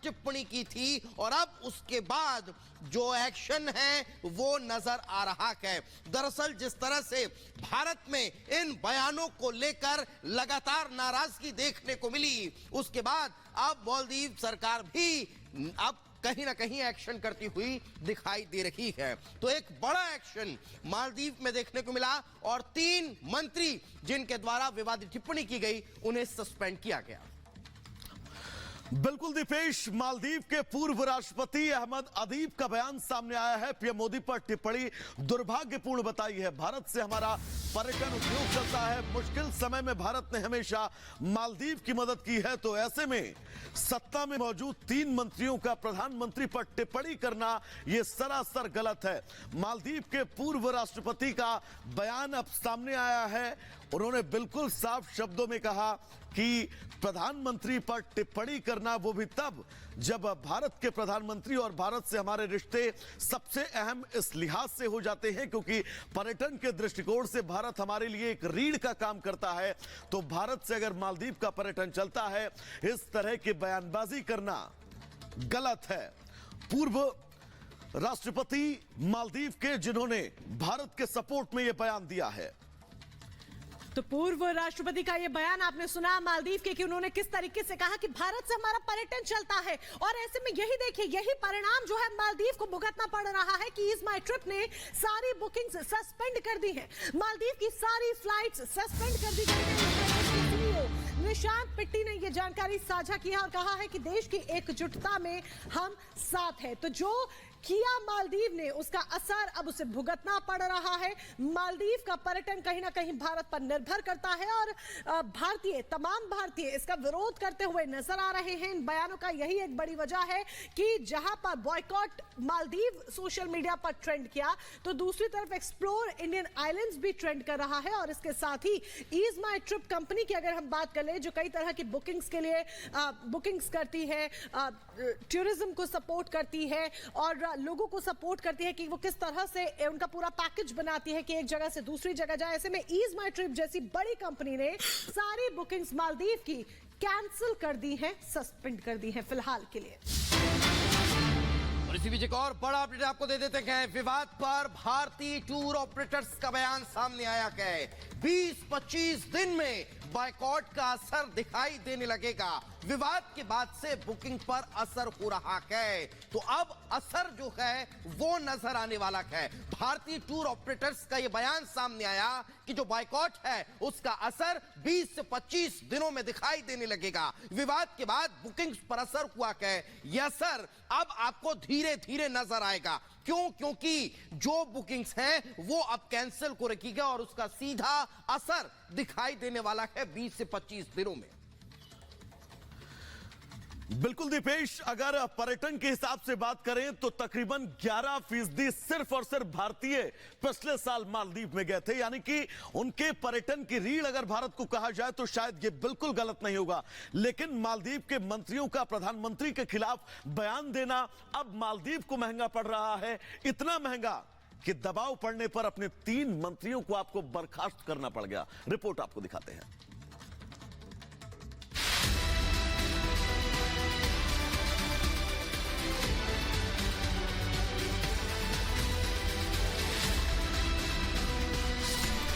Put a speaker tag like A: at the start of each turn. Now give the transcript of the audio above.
A: टिप्पणी की थी और अब उसके बाद जो एक्शन है वो नजर आ रहा है। दरअसल जिस तरह से भारत में इन बयानों को लेकर लगातार नाराजगी देखने को मिली, उसके बाद अब मालदीव सरकार भी अब कहीं ना कहीं एक्शन करती हुई दिखाई दे रही है। तो एक बड़ा एक्शन मालदीव में देखने को मिला और 3 मंत्री जिनके द्वारा विवादित टिप्पणी की गई उन्हें सस्पेंड किया गया।
B: बिल्कुल दीपेश, मालदीव के पूर्व राष्ट्रपति अहमद अदीब का बयान सामने आया है। पीएम मोदी पर टिप्पणी दुर्भाग्यपूर्ण बताई है। भारत से हमारा पर्यटन उद्योग चलता है, मुश्किल समय में भारत ने हमेशा मालदीव की मदद की है, तो ऐसे में सत्ता में मौजूद 3 मंत्रियों का प्रधानमंत्री पर टिप्पणी करना यह सरासर गलत है। मालदीव के पूर्व राष्ट्रपति का बयान अब सामने आया है। उन्होंने बिल्कुल साफ शब्दों में कहा कि प्रधानमंत्री पर टिप्पणी करना, वो भी तब जब भारत के प्रधानमंत्री और भारत से हमारे रिश्ते सबसे अहम इस लिहाज से हो जाते हैं क्योंकि पर्यटन के दृष्टिकोण से भारत हमारे लिए एक रीढ़ का काम करता है। तो भारत से अगर मालदीव का पर्यटन चलता है, इस तरह की बयानबाजी करना गलत है। पूर्व राष्ट्रपति मालदीव के जिन्होंने भारत के सपोर्ट में यह बयान दिया है।
C: तो पूर्व राष्ट्रपति का ये बयान आपने सुना मालदीव के कि उन्होंने किस तरीके से कहा कि भारत से हमारा पर्यटन चलता है और ऐसे में यही देखिए, यही परिणाम जो है मालदीव को भुगतना पड़ रहा है कि इज माय ट्रिप ने सारी बुकिंग्स सस्पेंड कर दी है। मालदीव की सारी फ्लाइट्स सस्पेंड कर दी गई है। निशांत पिट्टी ने यह जानकारी साझा की है और कहा है कि देश की एकजुटता में हम साथ हैं। तो जो किया मालदीव ने उसका असर अब उसे भुगतना पड़ रहा है। मालदीव का पर्यटन कहीं ना कहीं भारत पर निर्भर करता है और तमाम भारतीय इसका विरोध करते हुए नजर आ रहे हैं। इन बयानों का यही एक बड़ी वजह है कि जहां पर बॉयकॉट मालदीव सोशल मीडिया पर ट्रेंड किया, तो दूसरी तरफ एक्सप्लोर इंडियन आइलैंड्स भी ट्रेंड कर रहा है। और इसके साथ ही ईज माय ट्रिप कंपनी की अगर हम बात कर ले, जो कई तरह की बुकिंग्स के लिए बुकिंग्स करती है, टूरिज्म को सपोर्ट करती है और लोगों को सपोर्ट करती है कि वो किस तरह से उनका पूरा पैकेज बनाती है कि एक जगह से दूसरी जगह जाए। ऐसे में ईज माय ट्रिप जैसी बड़ी कंपनी ने सारी बुकिंग्स मालदीव की कैंसिल कर दी हैं, सस्पेंड कर दी हैं फिलहाल के लिए।
A: और इसी बीच एक और बड़ा अपडेट आपको दे देते हैं। विवाद पर भारतीय टूर ऑपरेटर्स का बयान सामने आया है। 20-25 दिन में बायकॉट का असर दिखाई देने लगेगा। विवाद के बाद से बुकिंग पर असर हो रहा है, तो अब असर जो है वो नजर आने वाला है। भारतीय टूर ऑपरेटर्स का यह बयान सामने आया कि जो बायकॉट है उसका असर 20 से 25 दिनों में दिखाई देने लगेगा। विवाद के बाद बुकिंग्स पर असर हुआ है, यह असर अब आपको धीरे धीरे नजर आएगा। क्यों? क्योंकि जो बुकिंग्स हैं वो अब कैंसिल को रखी गई और उसका सीधा असर दिखाई देने वाला है 20 से 25 दिनों में।
B: बिल्कुल दीपेश, अगर पर्यटन के हिसाब से बात करें तो तकरीबन 11% सिर्फ और सिर्फ भारतीय पिछले साल मालदीव में गए थे। यानी कि उनके पर्यटन की रीढ़ अगर भारत को कहा जाए तो शायद यह बिल्कुल गलत नहीं होगा। लेकिन मालदीव के मंत्रियों का प्रधानमंत्री के खिलाफ बयान देना अब मालदीव को महंगा पड़ रहा है। इतना महंगा कि दबाव पड़ने पर अपने 3 मंत्रियों को आपको बर्खास्त करना पड़ गया। रिपोर्ट आपको दिखाते हैं।